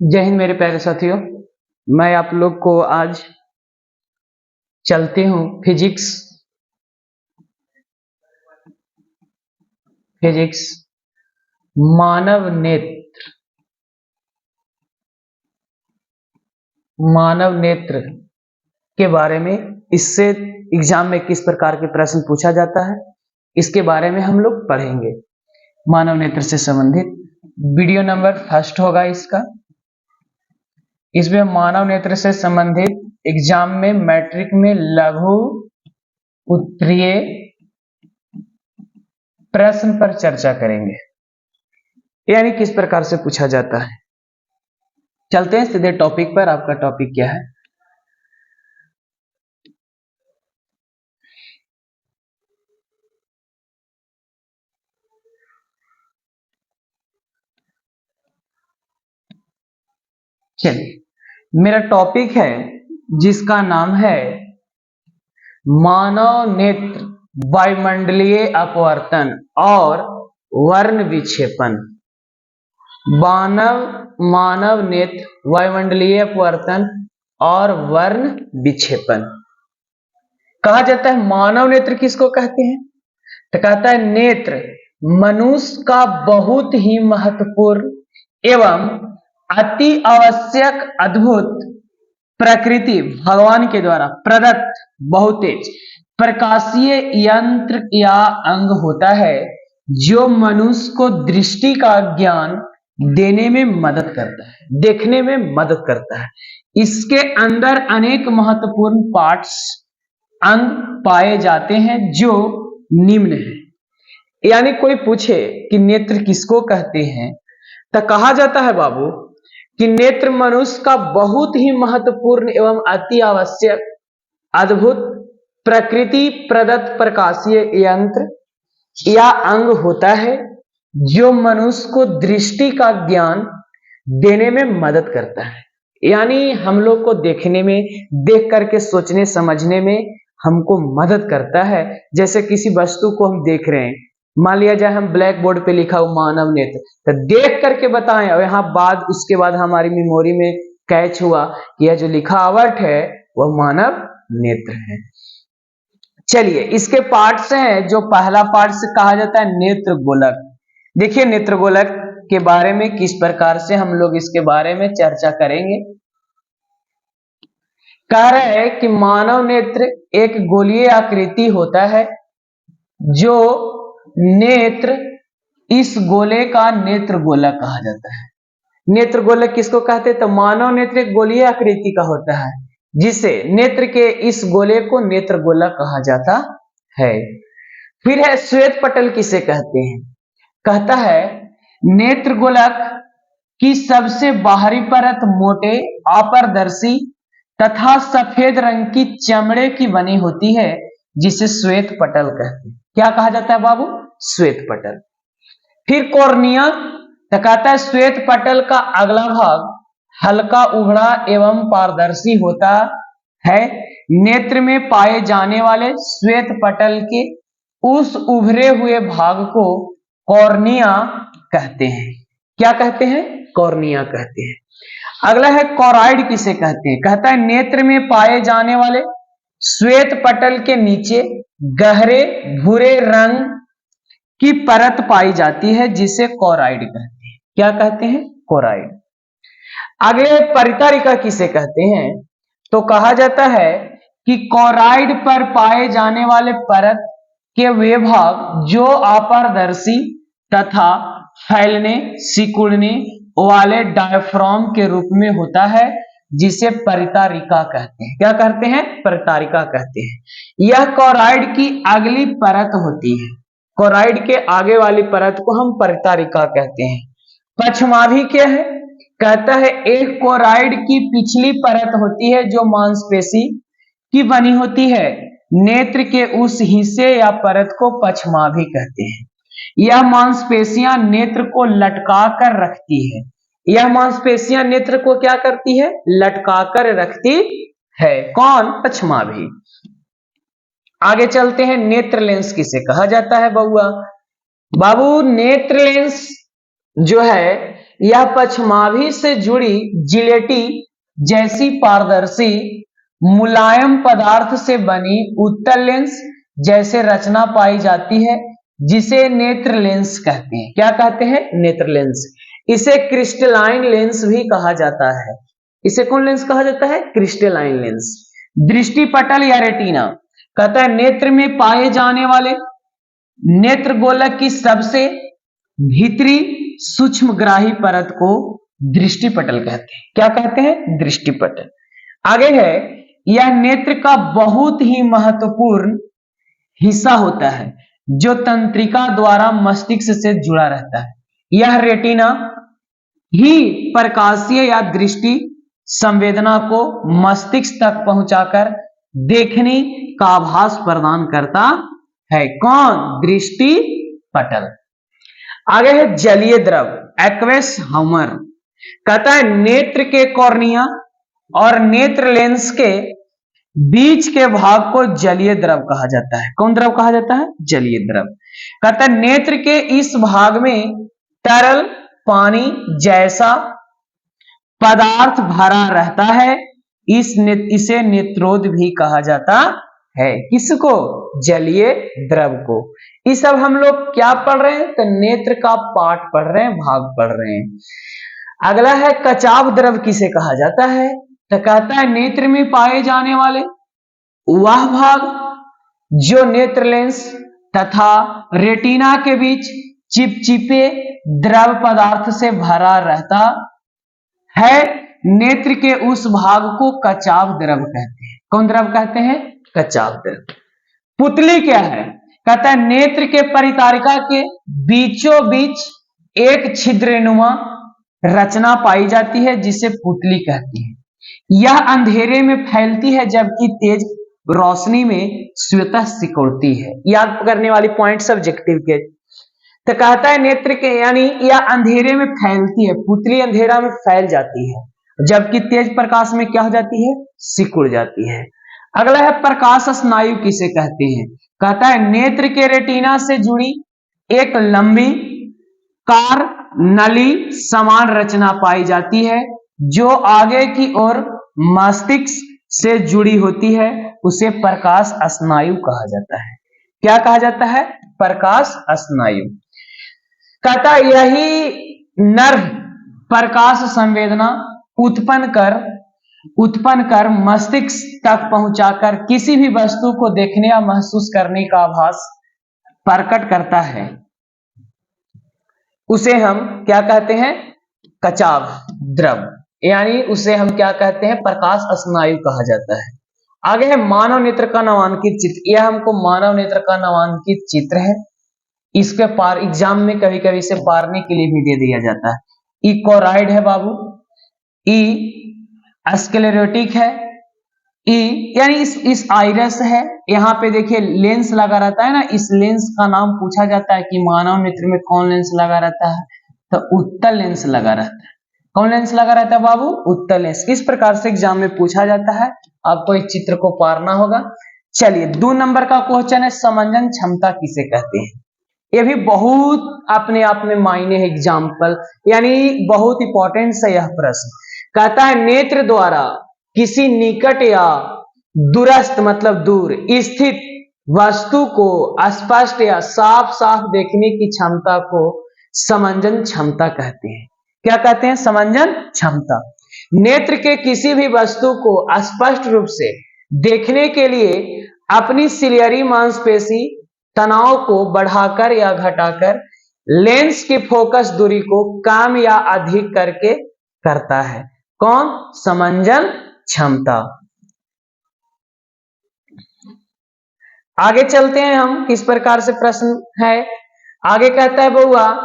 जय हिंद मेरे प्यारे साथियों। मैं आप लोग को आज चलते हूँ फिजिक्स मानव नेत्र के बारे में। इससे एग्जाम में किस प्रकार के प्रश्न पूछा जाता है, इसके बारे में हम लोग पढ़ेंगे। मानव नेत्र से संबंधित वीडियो नंबर फर्स्ट होगा इसका। इसमें मानव नेत्र से संबंधित एग्जाम में मैट्रिक में लघु उत्तरीय प्रश्न पर चर्चा करेंगे, यानी किस प्रकार से पूछा जाता है। चलते हैं सीधे टॉपिक पर। आपका टॉपिक क्या है? चलिए, मेरा टॉपिक है जिसका नाम है मानव नेत्र वायुमंडलीय अपवर्तन और वर्ण विक्षेपण। मानव नेत्र वायुमंडलीय अपवर्तन और वर्ण विक्षेपण कहा जाता है। मानव नेत्र किसको कहते हैं? तो कहता है नेत्र मनुष्य का बहुत ही महत्वपूर्ण एवं अति आवश्यक अद्भुत प्रकृति भगवान के द्वारा प्रदत्त बहुत तेज प्रकाशीय यंत्र या अंग होता है, जो मनुष्य को दृष्टि का ज्ञान देने में मदद करता है, देखने में मदद करता है। इसके अंदर अनेक महत्वपूर्ण पार्ट्स अंग पाए जाते हैं जो निम्न है। यानी कोई पूछे कि नेत्र किसको कहते हैं, तो कहा जाता है बाबू कि नेत्र मनुष्य का बहुत ही महत्वपूर्ण एवं अति आवश्यक अद्भुत प्रकृति प्रदत्त प्रकाशीय यंत्र या अंग होता है, जो मनुष्य को दृष्टि का ज्ञान देने में मदद करता है। यानी हम लोग को देखने में, देख करके सोचने समझने में हमको मदद करता है। जैसे किसी वस्तु को हम देख रहे हैं, मान लिया जाए हम ब्लैक बोर्ड पे लिखा हुआ मानव नेत्र, तो देख करके बताएं और यहाँ उसके बाद हमारी मेमोरी में कैच हुआ कि यह जो लिखावट है वह मानव नेत्र है। चलिए, इसके पार्ट्स हैं। जो पहला पार्ट से कहा जाता है नेत्र गोलक। देखिए, नेत्र गोलक के बारे में किस प्रकार से हम लोग इसके बारे में चर्चा करेंगे। कह रहे हैं कि मानव नेत्र एक गोलीय आकृति होता है, जो नेत्र इस गोले का नेत्र गोलक कहा जाता है। नेत्र गोलक किसको कहते हैं? तो मानव नेत्र एक गोलीय आकृति का होता है, जिसे नेत्र के इस गोले को नेत्र गोलक कहा जाता है। फिर है श्वेत पटल किसे कहते हैं? कहता है नेत्र गोलक की सबसे बाहरी परत मोटे अपारदर्शी तथा सफेद रंग की चमड़े की बनी होती है, जिसे श्वेत पटल कहते हैं। क्या कहा जाता है बाबू? श्वेत पटल। फिर कॉर्निया, तो कहता है श्वेत पटल का अगला भाग हल्का उभड़ा एवं पारदर्शी होता है। नेत्र में पाए जाने वाले श्वेत पटल के उस उभरे हुए भाग को कॉर्निया कहते हैं। क्या कहते हैं? कॉर्निया कहते हैं। अगला है कोराइड किसे कहते हैं? कहता है नेत्र में पाए जाने वाले श्वेत पटल के नीचे गहरे भूरे रंग की परत पाई जाती है, जिसे कोराइड कहते हैं। क्या कहते हैं? कोराइड। अगले परितारिका किसे कहते हैं? तो कहा जाता है कि कोराइड पर पाए जाने वाले परत के वे भाग जो अपारदर्शी तथा फैलने सिकुड़ने वाले डायफ्राम के रूप में होता है, जिसे परितारिका कहते हैं। क्या कहते हैं? परितारिका कहते हैं। यह कोराइड की अगली परत होती है। कोराइड के आगे वाली परत को हम परितारिका कहते हैं। पक्षमाभि क्या है? कहता है एक कोराइड की पिछली परत होती है जो मांसपेशी की बनी होती है। नेत्र के उस हिस्से या परत को पक्षमाभि कहते हैं। यह मांसपेशियां नेत्र को लटका कर रखती है। यह मांसपेशियां नेत्र को क्या करती है? लटका कर रखती है। कौन? पक्षमाभि। आगे चलते हैं। नेत्र लेंस किसे कहा जाता है बउआ? बाबू, नेत्र लेंस जो है यह पक्षमाभी से जुड़ी जिलेटी जैसी पारदर्शी मुलायम पदार्थ से बनी उत्तल लेंस जैसे रचना पाई जाती है, जिसे नेत्र लेंस कहते हैं। क्या कहते हैं? नेत्र लेंस। इसे क्रिस्टलाइन लेंस भी कहा जाता है। इसे कौन लेंस कहा जाता है? Crystalline lens. दृष्टि पटल या रेटिना कहता है नेत्र में पाए जाने वाले नेत्र गोलक की सबसे भीतरी सूक्ष्मग्राही परत को दृष्टि पटल कहते हैं। क्या कहते हैं? दृष्टि पटल। आगे है, यह नेत्र का बहुत ही महत्वपूर्ण हिस्सा होता है जो तंत्रिका द्वारा मस्तिष्क से जुड़ा रहता है। यह रेटिना ही प्रकाशीय या दृष्टि संवेदना को मस्तिष्क तक पहुंचाकर देखने का आभास प्रदान करता है। कौन? दृष्टि पटल। आगे है जलीय द्रव, एक्वेस ह्यूमर। कहता है नेत्र के कॉर्निया और नेत्र लेंस के बीच के भाग को जलीय द्रव कहा जाता है। कौन द्रव कहा जाता है? जलीय द्रव। कहता है नेत्र के इस भाग में तरल पानी जैसा पदार्थ भरा रहता है। इसे नेत्रोद भी कहा जाता है। किसको? जलीय द्रव को। इस सब हम लोग क्या पढ़ रहे हैं? तो नेत्र का पाठ पढ़ रहे हैं, भाग पढ़ रहे हैं। अगला है कचाव द्रव किसे कहा जाता है? तो कहता है नेत्र में पाए जाने वाले वह भाग जो नेत्र लेंस तथा रेटिना के बीच चिपचिपे द्रव पदार्थ से भरा रहता है। नेत्र के उस भाग को कचाव द्रव कहते हैं। कौन द्रव कहते हैं? कचाव द्रव। पुतली क्या है? कहता है नेत्र के परितारिका के बीचों बीच एक छिद्रनुमा रचना पाई जाती है जिसे पुतली कहती है। यह अंधेरे में फैलती है जबकि तेज रोशनी में स्वतः सिकुड़ती है। याद करने वाली पॉइंट सब्जेक्टिव के। तो कहता है नेत्र के यानी यह अंधेरे में फैलती है, पुतली अंधेरा में फैल जाती है, जबकि तेज प्रकाश में क्या हो जाती है? सिकुड़ जाती है। अगला है प्रकाश स्नायु किसे कहते हैं? कहता है नेत्र के रेटिना से जुड़ी एक लंबी कार नली समान रचना पाई जाती है जो आगे की ओर मस्तिष्क से जुड़ी होती है। उसे प्रकाश स्नायु कहा जाता है। क्या कहा जाता है? प्रकाश स्नायु। कहता है यही नर्व प्रकाश संवेदना उत्पन्न कर मस्तिष्क तक पहुंचाकर किसी भी वस्तु को देखने या महसूस करने का आभास प्रकट करता है। उसे हम क्या कहते हैं? कचाव द्रव, यानी उसे हम क्या कहते हैं? प्रकाश स्नायु कहा जाता है। आगे है मानव नेत्र का नामांकित चित्र। यह हमको मानव नेत्र का नामांकित चित्र है। इसके पार एग्जाम में कभी कभी इसे पारने के लिए भी दे दिया जाता है। ई कोराइड है बाबू, ई स्क्लेरोटिक है, ई यानी इस आइरस है। यहाँ पे देखिए लेंस लगा रहता है ना, इस लेंस का नाम पूछा जाता है कि मानव नेत्र में कौन लेंस लगा रहता है? तो उत्तल लेंस लगा रहता है। कौन लेंस लगा रहता है बाबू? उत्तल लेंस। इस प्रकार से एग्जाम में पूछा जाता है, आपको इस चित्र को पारना होगा। चलिए 2 नंबर का क्वेश्चन है समंजन क्षमता किसे कहते हैं? ये भी बहुत अपने आप में मायने है, एग्जाम्पल यानी बहुत इंपॉर्टेंट है यह प्रश्न। कहता है नेत्र द्वारा किसी निकट या दूरस्थ मतलब दूर स्थित वस्तु को स्पष्ट या साफ साफ देखने की क्षमता को समंजन क्षमता कहते हैं। क्या कहते हैं? समंजन क्षमता। नेत्र के किसी भी वस्तु को स्पष्ट रूप से देखने के लिए अपनी सिलियरी मांसपेशी तनाव को बढ़ाकर या घटाकर लेंस की फोकस दूरी को कम या अधिक करके करता है। कौन? समंजन क्षमता। आगे चलते हैं हम, किस प्रकार से प्रश्न है। आगे कहता है बउआ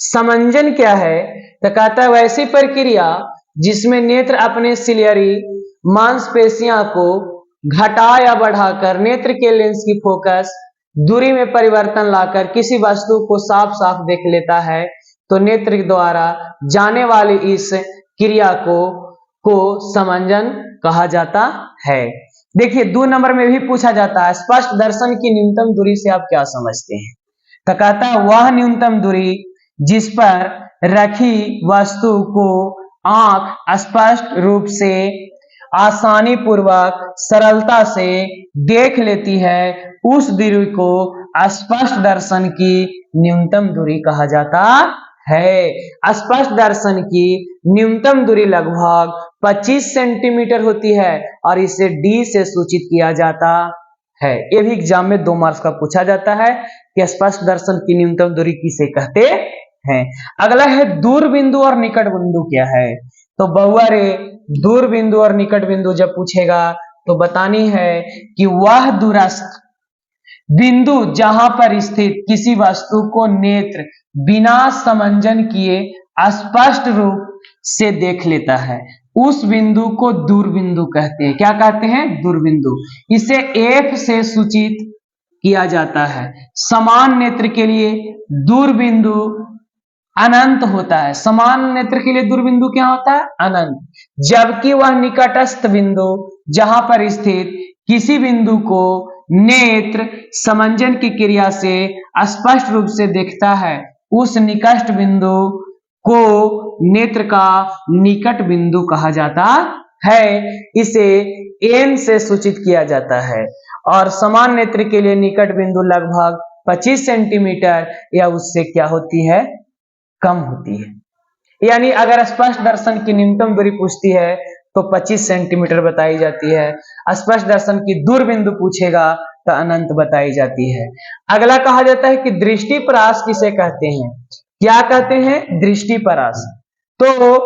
समंजन क्या है? तो कहता है वैसी प्रक्रिया जिसमें नेत्र अपने सिलियरी मांसपेशियां को घटा या बढ़ाकर नेत्र के लेंस की फोकस दूरी में परिवर्तन लाकर किसी वस्तु को साफ साफ देख लेता है, तो नेत्र द्वारा जाने वाली इस क्रिया को समंजन कहा जाता है। देखिए 2 नंबर में भी पूछा जाता है स्पष्ट दर्शन की न्यूनतम दूरी से आप क्या समझते हैं? तो कहता है वह न्यूनतम दूरी जिस पर रखी वस्तु को आंख स्पष्ट रूप से आसानी पूर्वक सरलता से देख लेती है, उस दूरी को स्पष्ट दर्शन की न्यूनतम दूरी कहा जाता है। स्पष्ट दर्शन की न्यूनतम दूरी लगभग 25 सेंटीमीटर होती है और इसे डी से सूचित किया जाता है। ये भी एग्जाम में 2 मार्क्स का पूछा जाता है कि स्पष्ट दर्शन की न्यूनतम दूरी किसे कहते हैं। अगला है दूर बिंदु और निकट बिंदु क्या है। तो बहुआ रे दूर बिंदु और निकट बिंदु जब पूछेगा तो बतानी है कि वह दूरस्थ बिंदु जहां पर स्थित किसी वस्तु को नेत्र बिना समंजन किए स्पष्ट रूप से देख लेता है, उस बिंदु को दूर बिंदु कहते हैं। क्या कहते हैं? दूर बिंदु। इसे F से सूचित किया जाता है। समान नेत्र के लिए दूर बिंदु अनंत होता है। समान नेत्र के लिए दूर बिंदु क्या होता है? अनंत। जबकि वह निकटस्थ बिंदु जहां पर स्थित किसी बिंदु को नेत्र समंजन की क्रिया से स्पष्ट रूप से देखता है, उस निकट बिंदु को नेत्र का निकट बिंदु कहा जाता है। इसे N से सूचित किया जाता है। और समान नेत्र के लिए निकट बिंदु लगभग 25 सेंटीमीटर या उससे क्या होती है? कम होती है। यानी अगर स्पष्ट दर्शन की न्यूनतम दूरी पूछती है तो 25 सेंटीमीटर बताई जाती है। स्पष्ट दर्शन की दूर बिंदु पूछेगा तो अनंत बताई जाती है। अगला कहा जाता है कि दृष्टिपरास किसे कहते हैं। क्या कहते हैं? दृष्टिपरास। तो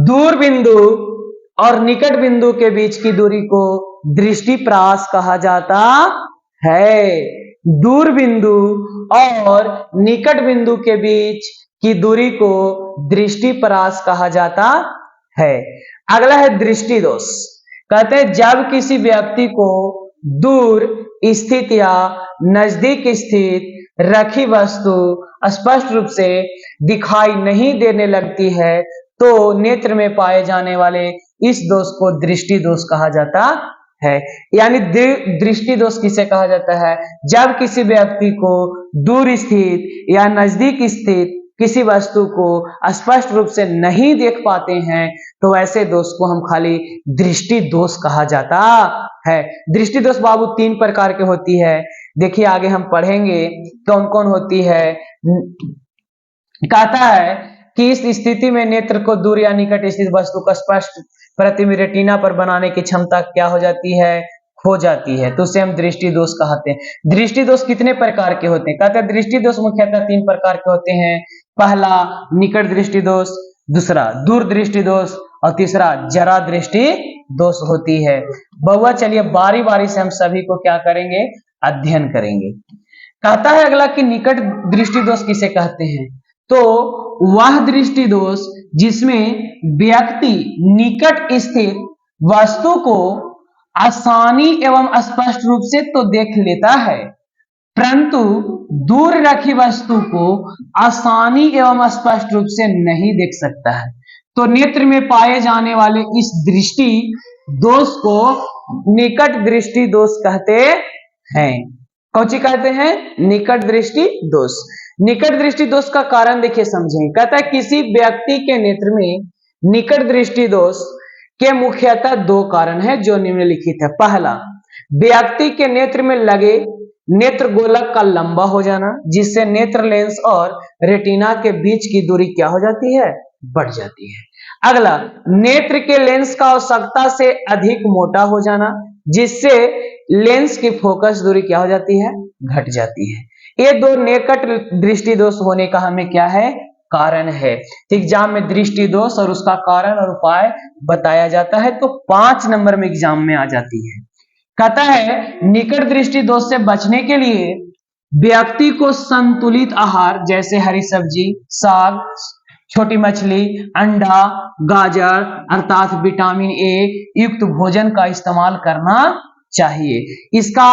दूर बिंदु और निकट बिंदु के बीच की दूरी को दृष्टिपरास कहा जाता है। दूर बिंदु और निकट बिंदु के बीच की दूरी को दृष्टिपरास कहा जाता है। अगला है दृष्टि दोष। कहते हैं जब किसी व्यक्ति को दूर स्थित या नजदीक स्थित रखी वस्तु स्पष्ट रूप से दिखाई नहीं देने लगती है तो नेत्र में पाए जाने वाले इस दोष को दृष्टि दोष कहा जाता है। यानी दृष्टि दोष किसे कहा जाता है? जब किसी व्यक्ति को दूर स्थित या नजदीक स्थित किसी वस्तु को स्पष्ट रूप से नहीं देख पाते हैं तो ऐसे दोष को हम खाली दृष्टि दोष कहा जाता है। दृष्टि दोष बाबू 3 प्रकार के होती है। देखिए आगे हम पढ़ेंगे कौन कौन होती है। कहता है कि इस स्थिति में नेत्र को दूर या निकट स्थित वस्तु का स्पष्ट प्रतिबिंब रेटिना पर बनाने की क्षमता क्या हो जाती है? खो जाती है। तो उसे हम दृष्टि दोष कहते हैं। दृष्टि दोष कितने प्रकार के होते हैं? कहते हैं दृष्टि दोष मुख्यतः 3 प्रकार के होते हैं। पहला निकट दृष्टि दोष, दूसरा दूर दृष्टि दोष और तीसरा जरा दृष्टि दोष होती है। बहुआ चलिए बारी बारी से हम सभी को क्या करेंगे? अध्ययन करेंगे। कहता है अगला कि निकट दृष्टि दोष किसे कहते हैं। तो वह दृष्टि दोष जिसमें व्यक्ति निकट स्थित वस्तु को आसानी एवं स्पष्ट रूप से तो देख लेता है, परंतु दूर रखी वस्तु को आसानी एवं स्पष्ट रूप से नहीं देख सकता है। तो नेत्र में पाए जाने वाले इस दृष्टि दोष को निकट दृष्टि दोष कहते हैं। कौन कहते हैं? निकट दृष्टि दोष। निकट दृष्टि दोष का कारण देखिए समझें। कहता है किसी व्यक्ति के नेत्र में निकट दृष्टि दोष के मुख्यतः 2 कारण हैं जो निम्नलिखित है। पहला, व्यक्ति के नेत्र में लगे नेत्र गोलक का लंबा हो जाना, जिससे नेत्र लेंस और रेटिना के बीच की दूरी क्या हो जाती है? बढ़ जाती है। अगला, नेत्र के लेंस का आवश्यकता से अधिक मोटा हो जाना, जिससे लेंस की फोकस दूरी क्या हो जाती है? घट जाती है। ये 2 निकट दृष्टि दोष होने का हमें क्या है? कारण है। एग्जाम में दृष्टि दोष और उसका कारण और उपाय बताया जाता है तो 5 नंबर में एग्जाम में आ जाती है। कहता है निकट दृष्टि दोष से बचने के लिए व्यक्ति को संतुलित आहार जैसे हरी सब्जी, साग, छोटी मछली, अंडा, गाजर अर्थात विटामिन ए युक्त भोजन का इस्तेमाल करना चाहिए। इसका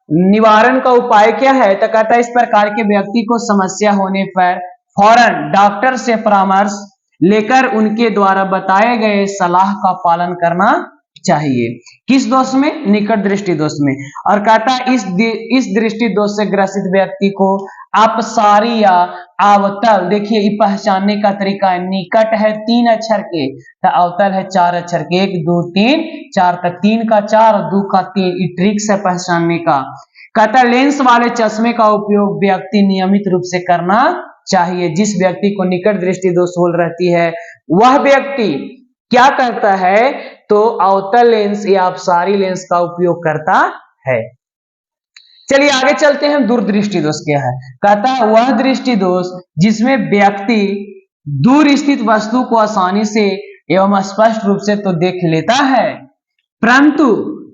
निवारण का उपाय क्या है? तो कहता है इस प्रकार के व्यक्ति को समस्या होने पर फौरन डॉक्टर से परामर्श लेकर उनके द्वारा बताए गए सलाह का पालन करना चाहिए। किस दोष में? निकट दृष्टि दोष में। और कहता है इस दृष्टि दोष से ग्रसित व्यक्ति को अपसारी या अवतल, देखिए ये पहचानने का तरीका है, निकट है 3 अक्षर के तो अवतल है 4 अक्षर के, 1 2 3 4 तक, 3 का 4 और 2 का 3, ये ट्रिक्स है पहचानने का। कहता है लेंस वाले चश्मे का उपयोग व्यक्ति नियमित रूप से करना चाहिए। जिस व्यक्ति को निकट दृष्टि दोष हो रहती है वह व्यक्ति क्या करता है? तो अवतल लेंस या अपसारी लेंस का उपयोग करता है। चलिए आगे चलते हैं, दूरदृष्टि दोष क्या है? कहता है वह दृष्टि दोष जिसमें व्यक्ति दूर स्थित वस्तु को आसानी से एवं स्पष्ट रूप से तो देख लेता है, परंतु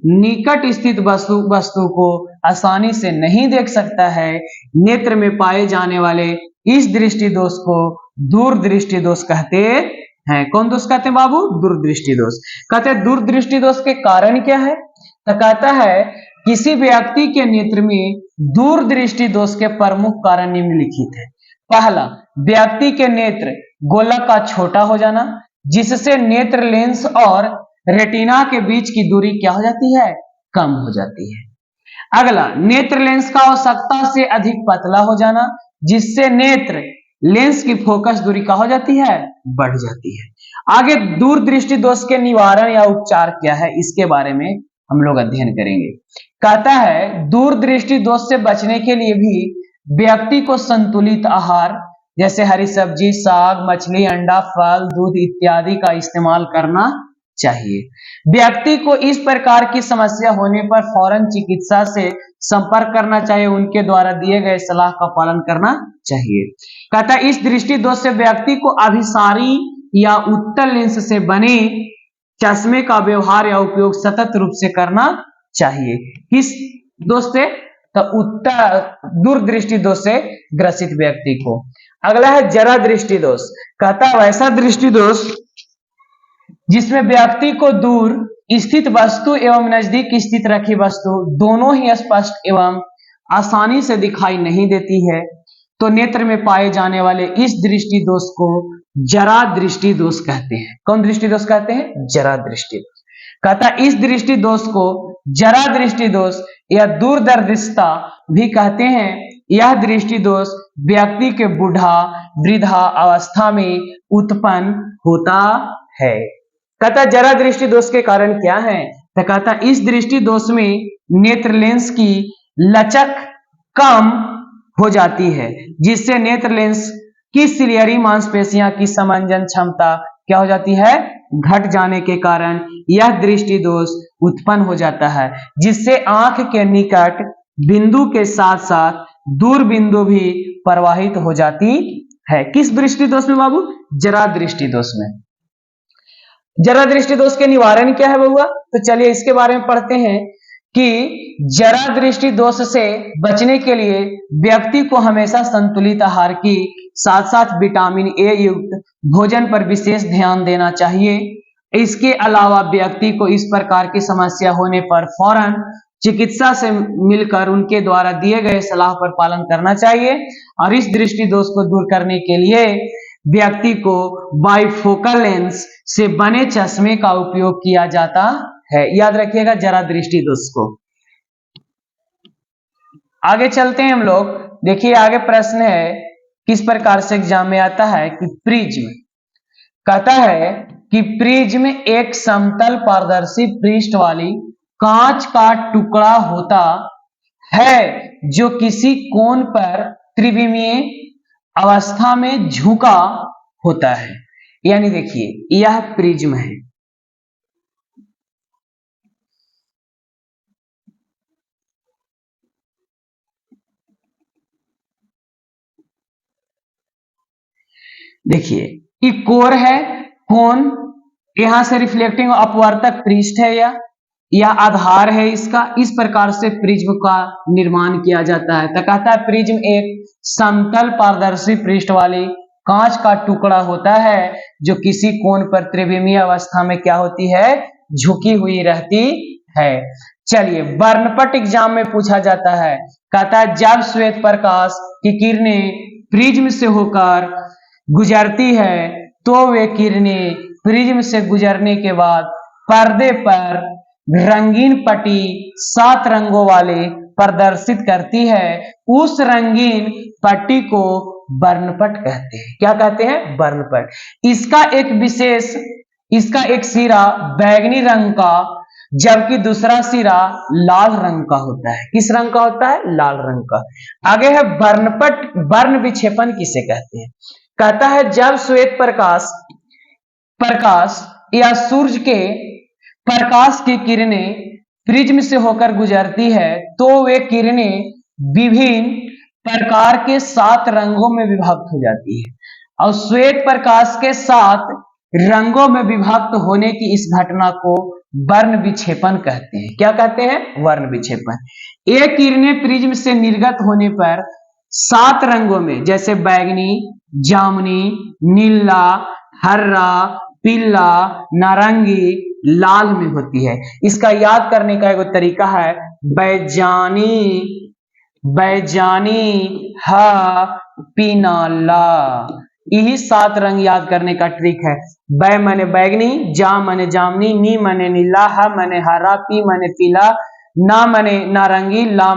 निकट स्थित वस्तु को आसानी से नहीं देख सकता है। नेत्र में पाए जाने वाले इस दृष्टि दोष को दूरदृष्टि दोष कहते हैं। कौन दोष कहते हैं बाबू? दूरदृष्टि दोष। कहते हैं दूरदृष्टि दोष के कारण क्या है? तो कहता है किसी व्यक्ति के नेत्र में दूरदृष्टि दोष के प्रमुख कारण निम्नलिखित है। पहला, व्यक्ति के नेत्र गोलक का छोटा हो जाना, जिससे नेत्र लेंस और रेटिना के बीच की दूरी क्या हो जाती है? कम हो जाती है। अगला, नेत्र लेंस का आवश्यकता से अधिक पतला हो जाना, जिससे नेत्र लेंस की फोकस दूरी क्या हो जाती है? बढ़ जाती है। आगे दूरदृष्टि दोष के निवारण या उपचार क्या है, इसके बारे में हम लोग अध्ययन करेंगे। कहता है दूरदृष्टि दोष से बचने के लिए भी व्यक्ति को संतुलित आहार जैसे हरी सब्जी, साग, मछली, अंडा, फल, दूध इत्यादि का इस्तेमाल करना चाहिए। व्यक्ति को इस प्रकार की समस्या होने पर फौरन चिकित्सा से संपर्क करना चाहिए, उनके द्वारा दिए गए सलाह का पालन करना चाहिए। कहता है इस दृष्टि दोष से व्यक्ति को अभिसारी या उत्तल लेंस से बने चश्मे का व्यवहार या उपयोग सतत रूप से करना चाहिए। किस दोष से? तो उत्तल दूरदृष्टि दोष से ग्रसित व्यक्ति को। अगला है जरा दृष्टि दोष। कहता है वैसा दृष्टि दोष जिसमें व्यक्ति को दूर स्थित वस्तु एवं नजदीक स्थित रखी वस्तु दोनों ही स्पष्ट एवं आसानी से दिखाई नहीं देती है, तो नेत्र में पाए जाने वाले इस दृष्टि दोष को जरा दृष्टि दोष कहते हैं। कौन दृष्टि दोष कहते हैं? जरा दृष्टि। कहता इस दृष्टि दोष को जरा दृष्टि दोष या दूरदर्शिता भी कहते हैं। यह दृष्टि दोष व्यक्ति के बूढ़ा वृद्धा अवस्था में उत्पन्न होता है। कहता जरा दृष्टि दोष के कारण क्या है? तो कहता इस दृष्टि दोष में नेत्र लेंस की लचक कम हो जाती है, जिससे नेत्र लेंस की सिलियरी मांसपेशियां की समंजन क्षमता क्या हो जाती है? घट जाने के कारण यह दृष्टि दोष उत्पन्न हो जाता है, जिससे आंख के निकट बिंदु के साथ साथ दूर बिंदु भी प्रवाहित हो जाती है। किस दृष्टि दोष में बाबू? जरा दृष्टि दोष में। जरा दृष्टि दोष के निवारण क्या है बउआ? तो चलिए इसके बारे में पढ़ते हैं कि जरा दृष्टि दोष से बचने के लिए व्यक्ति को हमेशा संतुलित आहार की साथ साथ विटामिन ए युक्त भोजन पर विशेष ध्यान देना चाहिए। इसके अलावा व्यक्ति को इस प्रकार की समस्या होने पर फौरन चिकित्सा से मिलकर उनके द्वारा दिए गए सलाह पर पालन करना चाहिए। और इस दृष्टि दोष को दूर करने के लिए व्यक्ति को बाइफोकल लेंस से बने चश्मे का उपयोग किया जाता है। याद रखिएगा जरा दृष्टि दोष को। आगे चलते हैं हम लोग। देखिए आगे प्रश्न है किस प्रकार से एग्जाम में आता है कि प्रिज्म। कहता है कि प्रिज्म एक समतल पारदर्शी पृष्ठ वाली कांच का टुकड़ा होता है जो किसी कोण पर त्रिविमीय अवस्था में झुका होता है। यानी देखिए यह प्रिज्म है। देखिए ये कोर है, कोण यहां से रिफ्लेक्टिंग अपवर्तक पृष्ठ है या आधार है इसका। इस प्रकार से प्रिज्म का निर्माण किया जाता है। तो कहता है प्रिज्म एक समतल पारदर्शी पृष्ठ वाली कांच का टुकड़ा होता है जो किसी कोण पर त्रिविमीय अवस्था में क्या होती है? झुकी हुई रहती है। चलिए वर्णपट एग्जाम में पूछा जाता है। कहता है जब श्वेत प्रकाश की किरणें प्रिज्म से होकर गुजरती है तो वे किरणें प्रिज्म से गुजरने के बाद पर्दे पर रंगीन पट्टी 7 रंगों वाले प्रदर्शित करती है, उस रंगीन पट्टी को वर्णपट कहते हैं। क्या कहते हैं? वर्णपट। इसका एक सिरा बैंगनी रंग का, जबकि दूसरा सिरा लाल रंग का होता है। किस रंग का होता है? लाल रंग का। आगे है वर्णपट। वर्ण विक्षेपण किसे कहते हैं? कहता है जब श्वेत प्रकाश या सूर्य के प्रकाश की किरणें प्रिज्म से होकर गुजरती है तो वे किरणें विभिन्न प्रकार के 7 रंगों में विभक्त हो जाती है, और श्वेत प्रकाश के 7 रंगों में विभक्त होने की इस घटना को वर्ण विक्षेपण कहते हैं। क्या कहते हैं? वर्ण विक्षेपण। ये किरणें प्रिज्म से निर्गत होने पर 7 रंगों में, जैसे बैंगनी, जामुनी, नीला, हरा, पीला, नारंगी, लाल में होती है। इसका याद करने का एक तरीका है बैजानी हा पीना ला। यही 7 रंग याद करने का ट्रिक है। बै माने बैगनी, जा माने जामनी, नी माने नीला, हा माने हरा, पी माने पीला, ना माने नारंगी, ला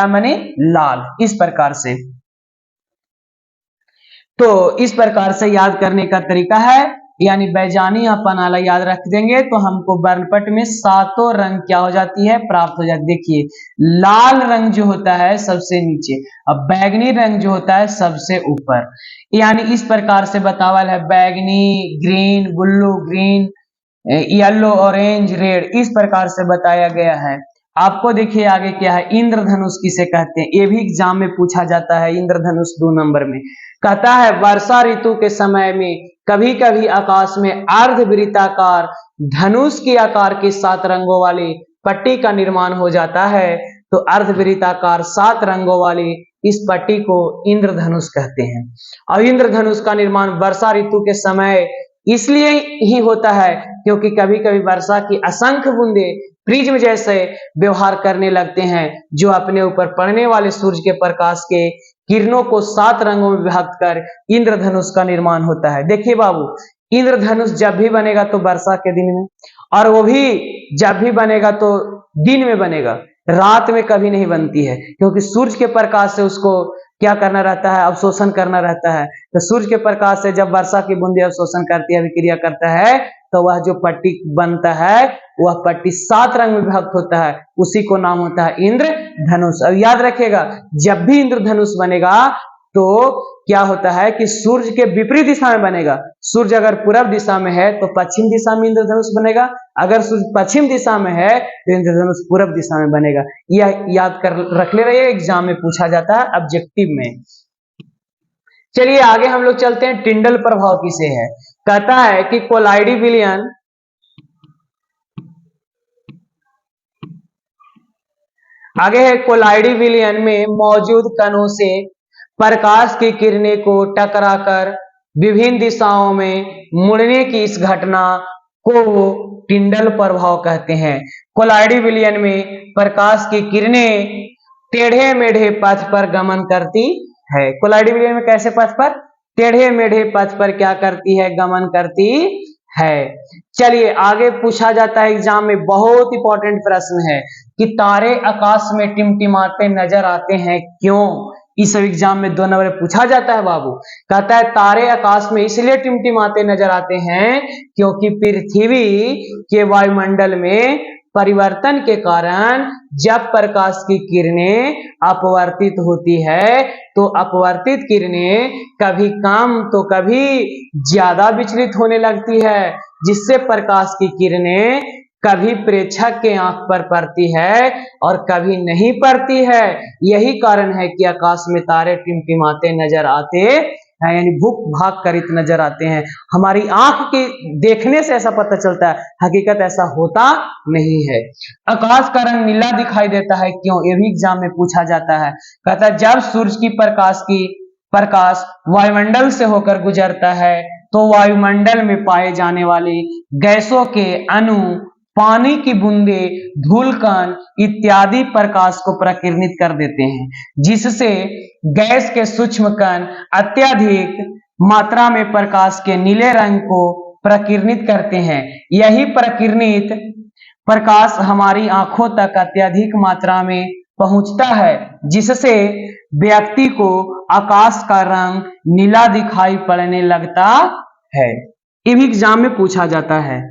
माने लाल। इस प्रकार से, तो इस प्रकार से याद करने का तरीका है, यानी बैजानी अपन आला याद रख देंगे तो हमको वर्णपट में 7 रंग क्या हो जाती है? प्राप्त हो जाती। देखिए, लाल रंग जो होता है सबसे नीचे, अब बैगनी रंग जो होता है सबसे ऊपर। यानी इस प्रकार से बतावल है बैगनी, green, blue, green, yellow, orange, red, इस प्रकार से बताया गया है। आपको देखिए आगे क्या है, इंद्रधनुष किसे कहते हैं? ये भी एग्जाम में पूछा जाता है। इंद्रधनुष 2 नंबर में कहता है वर्षा ऋतु के समय में कभी कभी आकाश में अर्धवृत्ताकार धनुष के आकार के 7 रंगों वाली पट्टी का निर्माण हो जाता है, तो अर्धवृत्ताकार 7 रंगों वाली इस पट्टी को इंद्रधनुष कहते हैं। और इंद्रधनुष का निर्माण वर्षा ऋतु के समय इसलिए ही होता है क्योंकि कभी कभी वर्षा की असंख्य बूंदे प्रिज्म जैसे व्यवहार करने लगते हैं, जो अपने ऊपर पड़ने वाले सूर्य के प्रकाश के किरणों को 7 रंगों में विभक्त कर इंद्रधनुष का निर्माण होता है। देखिए बाबू, इंद्रधनुष जब भी बनेगा तो वर्षा के दिन में, और वो भी जब भी बनेगा तो दिन में बनेगा, रात में कभी नहीं बनती है, क्योंकि सूर्य के प्रकाश से उसको क्या करना रहता है? अवशोषण करना रहता है। तो सूर्य के प्रकाश से जब वर्षा की बूंदे अवशोषण करती है, अभिक्रिया करता है, तो वह जो पट्टी बनता है वह पट्टी 7 रंग में विभक्त होता है, उसी को नाम होता है इंद्रधनुष। अब याद रखिएगा, जब भी इंद्रधनुष बनेगा तो क्या होता है कि सूर्य के विपरीत दिशा में बनेगा। सूर्य अगर पूर्व दिशा में है तो पश्चिम दिशा में इंद्रधनुष बनेगा, अगर सूर्य पश्चिम दिशा में है तो इंद्रधनुष पूर्व दिशा में बनेगा। यह याद कर रख ले रहिए, एग्जाम में पूछा जाता है ऑब्जेक्टिव में। चलिए आगे हम लोग चलते हैं। टिंडल प्रभाव किसे है? कहता है कि कोलाइडी विलयन आगे है, कोलाइडी विलयन में मौजूद कणों से प्रकाश की किरणें को टकराकर विभिन्न दिशाओं में मुड़ने की इस घटना को टिंडल प्रभाव कहते हैं। कोलाइडी विलयन में प्रकाश की किरणें टेढ़े मेढ़े पथ पर गमन करती है। कोलाइडी विलयन में कैसे पथ पर? टेढ़े मेढ़े पथ पर क्या करती है? गमन करती है। चलिए आगे पूछा जाता है एग्जाम में, बहुत इंपॉर्टेंट प्रश्न है कि तारे आकाश में टिमटिमाते नजर आते हैं, क्यों? इस एग्जाम में 2 नंबर पूछा जाता है बाबू। कहता है तारे आकाश में इसलिए टिमटिमाते नजर आते हैं क्योंकि पृथ्वी के वायुमंडल में परिवर्तन के कारण जब प्रकाश की किरणें अपवर्तित होती है तो अपवर्तित किरणें कभी कम तो कभी ज्यादा विचलित होने लगती है, जिससे प्रकाश की किरणें कभी प्रेक्षक के आंख पर पड़ती है और कभी नहीं पड़ती है। यही कारण है कि आकाश में तारे टिमटिमाते नजर आते हैं, यानी भूख भाग करित नजर आते हैं। हमारी आंख के देखने से ऐसा पता चलता है, हकीकत ऐसा होता नहीं है। आकाश का रंग नीला दिखाई देता है, क्यों? ये भी एग्जाम में पूछा जाता है। कहता है जब सूर्य की प्रकाश वायुमंडल से होकर गुजरता है तो वायुमंडल में पाए जाने वाले गैसों के अणु, पानी की बूंदे, धूलकण इत्यादि प्रकाश को प्रकीर्णित कर देते हैं, जिससे गैस के सूक्ष्म कण अत्यधिक मात्रा में प्रकाश के नीले रंग को प्रकिरणित करते हैं। यही प्रकिरणित प्रकाश हमारी आंखों तक अत्यधिक मात्रा में पहुंचता है, जिससे व्यक्ति को आकाश का रंग नीला दिखाई पड़ने लगता है। ये भी एग्जाम में पूछा जाता है।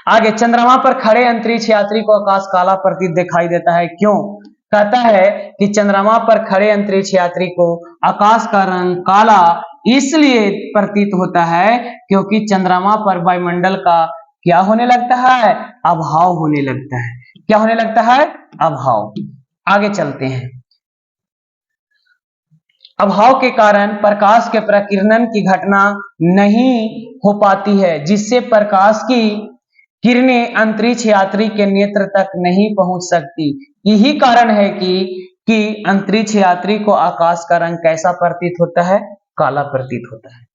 आगे, चंद्रमा पर खड़े अंतरिक्ष यात्री को आकाश काला प्रतीत दिखाई देता है, क्यों? कहता है कि चंद्रमा पर खड़े अंतरिक्ष यात्री को आकाश का रंग काला इसलिए प्रतीत होता है क्योंकि चंद्रमा पर वायुमंडल का क्या होने लगता है? अभाव होने लगता है। क्या होने लगता है? अभाव। आगे चलते हैं। अभाव के कारण प्रकाश के प्रकीर्णन की घटना नहीं हो पाती है, जिससे प्रकाश की किरणें अंतरिक्ष यात्री के नेत्र तक नहीं पहुंच सकती। यही कारण है कि अंतरिक्ष यात्री को आकाश का रंग कैसा प्रतीत होता है? काला प्रतीत होता है।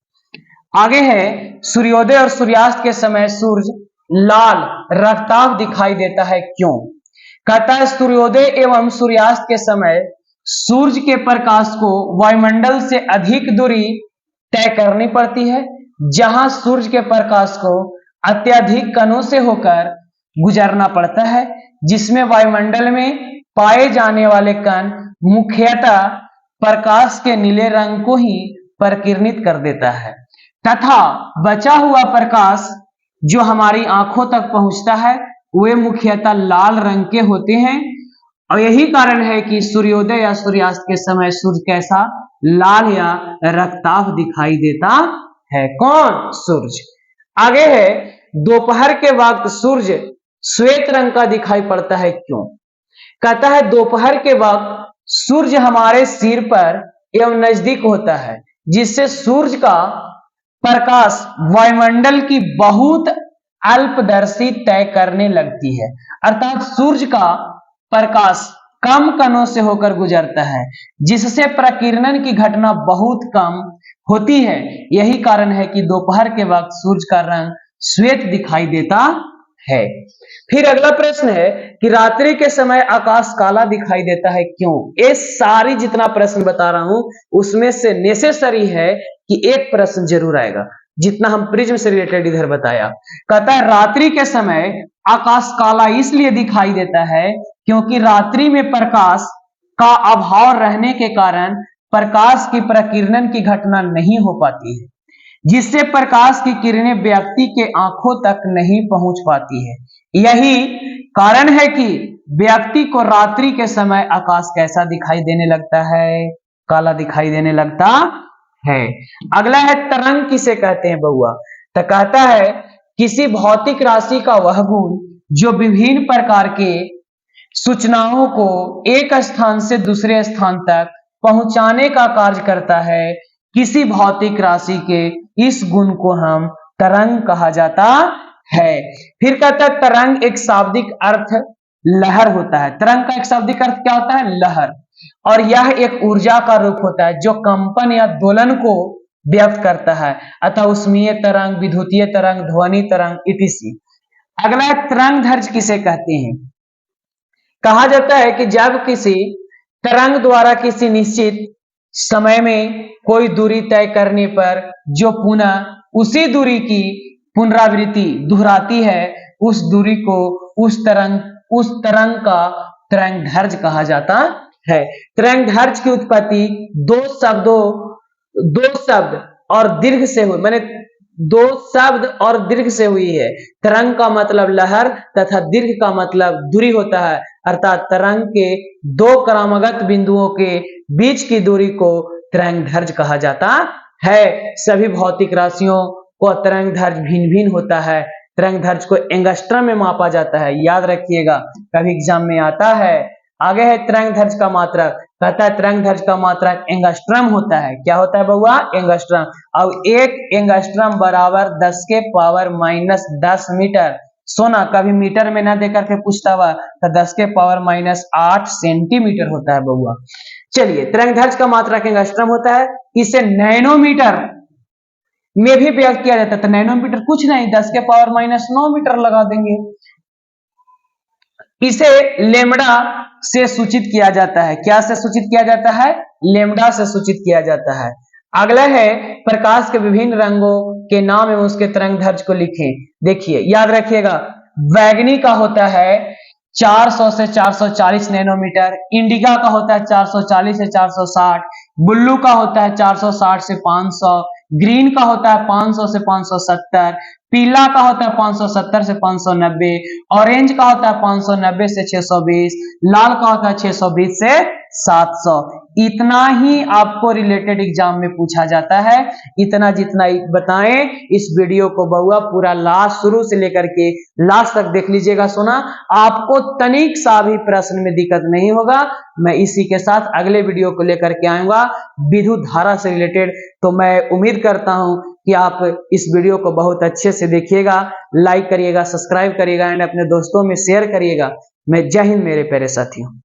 आगे है, सूर्योदय और सूर्यास्त के समय सूर्य लाल रक्ताभ दिखाई देता है, क्यों? कहता है सूर्योदय एवं सूर्यास्त के समय सूर्य के प्रकाश को वायुमंडल से अधिक दूरी तय करनी पड़ती है, जहां सूर्य के प्रकाश को अत्यधिक कणों से होकर गुजरना पड़ता है, जिसमें वायुमंडल में पाए जाने वाले कण मुख्यतः प्रकाश के नीले रंग को ही प्रकिरणित कर देता है, तथा बचा हुआ प्रकाश जो हमारी आंखों तक पहुंचता है वे मुख्यतः लाल रंग के होते हैं। और यही कारण है कि सूर्योदय या सूर्यास्त के समय सूर्य कैसा? लाल या रक्ताभ दिखाई देता है। कौन? सूर्य। आगे है, दोपहर के वक्त सूर्य श्वेत रंग का दिखाई पड़ता है, क्यों? कहता है दोपहर के वक्त सूर्य हमारे सिर पर एवं नजदीक होता है, जिससे सूर्य का प्रकाश वायुमंडल की बहुत अल्पदर्शी तय करने लगती है, अर्थात सूर्य का प्रकाश कम कणों से होकर गुजरता है, जिससे प्रकीर्णन की घटना बहुत कम होती है। यही कारण है कि दोपहर के वक्त सूर्य का रंग श्वेत दिखाई देता है। फिर अगला प्रश्न है कि रात्रि के समय आकाश काला दिखाई देता है, क्यों? ये सारी जितना प्रश्न बता रहा हूं उसमें से नेसेसरी है कि एक प्रश्न जरूर आएगा, जितना हम प्रिज्म से रिलेटेड इधर बताया। कहता है रात्रि के समय आकाश काला इसलिए दिखाई देता है क्योंकि रात्रि में प्रकाश का अभाव रहने के कारण प्रकाश की प्रकीर्णन की घटना नहीं हो पाती है, जिससे प्रकाश की किरणें व्यक्ति के आंखों तक नहीं पहुंच पाती है। यही कारण है कि व्यक्ति को रात्रि के समय आकाश कैसा दिखाई देने लगता है? काला दिखाई देने लगता है। अगला है, तरंग किसे कहते हैं बउआ? तो कहता है किसी भौतिक राशि का वह गुण जो विभिन्न प्रकार के सूचनाओं को एक स्थान से दूसरे स्थान तक पहुंचाने का कार्य करता है। किसी भौतिक राशि के इस गुण को हम तरंग कहा जाता है। फिर कहता है तरंग एक शाब्दिक अर्थ लहर होता है। तरंग का एक शाब्दिक अर्थ क्या होता है? लहर। और यह एक ऊर्जा का रूप होता है जो कंपन या दोलन को व्यक्त करता है, अतः ऊष्मीय तरंग, विद्युतीय तरंग, ध्वनि तरंग इत्यादि। अगला तरंग दैर्घ्य किसे कहते हैं? कहा जाता है कि जब किसी तरंग द्वारा किसी निश्चित समय में कोई दूरी तय करने पर जो पुनः उसी दूरी की पुनरावृत्ति दोहराती है, उस दूरी को उस तरंग का तरंग दैर्घ्य कहा जाता है। तरंग दैर्घ्य की उत्पत्ति दो शब्द और दीर्घ से हुई, माने दो शब्द और दीर्घ से हुई है। तरंग का मतलब लहर तथा दीर्घ का मतलब दूरी होता है, अर्थात तरंग के दो क्रमागत बिंदुओं के बीच की दूरी को तरंग दैर्घ्य कहा जाता है। सभी भौतिक राशियों को तरंग दैर्घ्य भिन्न भिन्न होता है। तरंग दैर्घ्य को एंगस्ट्रम में मापा जाता है, याद रखिएगा, कभी एग्जाम में आता है। आगे है तरंग दैर्घ्य का मात्रक। कहता है तरंग दैर्घ्य का मात्रक एंगस्ट्रम होता है। क्या होता है बउआ? एंगस्ट्रम। और एक एंगस्ट्रम बराबर 10⁻⁻10 मीटर। सोना कभी मीटर में ना देकर के पूछता हुआ, तो 10⁻⁸ सेंटीमीटर होता है बउआ। चलिए, तरंग दैर्घ्य का मात्रक एंगस्ट्रम होता है। इसे नैनोमीटर में भी व्यक्त किया जाता है। तो नैनोमीटर कुछ नहीं, 10⁻⁹ मीटर लगा देंगे। इसे लेमड़ा से सूचित किया जाता है। क्या से सूचित किया जाता है? लेमड़ा से सूचित किया जाता है। अगला है प्रकाश के विभिन्न रंगों के नाम एवं उसके तरंग दैर्ध्य को लिखें। देखिए याद रखिएगा, बैगनी का होता है 400 से 440 नैनोमीटर, इंडिका का होता है 440 से 460, ब्लू का होता है 460 से 500, ग्रीन का होता है 500 से 570, पीला का होता है 570 से 590, ऑरेंज का होता है 590 से 620, लाल का होता है 620 से 700। इतना ही आपको रिलेटेड एग्जाम में पूछा जाता है। इतना जितना बताएं, इस वीडियो को बहुआ पूरा लास्ट शुरू से लेकर के लास्ट तक देख लीजिएगा। सुना, आपको तनिक सा भी प्रश्न में दिक्कत नहीं होगा। मैं इसी के साथ अगले वीडियो को लेकर के आऊंगा विद्युत धारा से रिलेटेड। तो मैं उम्मीद करता हूं कि आप इस वीडियो को बहुत अच्छे से देखिएगा, लाइक करिएगा, सब्सक्राइब करिएगा एंड अपने दोस्तों में शेयर करिएगा। मैं जय हिंद मेरे प्यारे साथियों।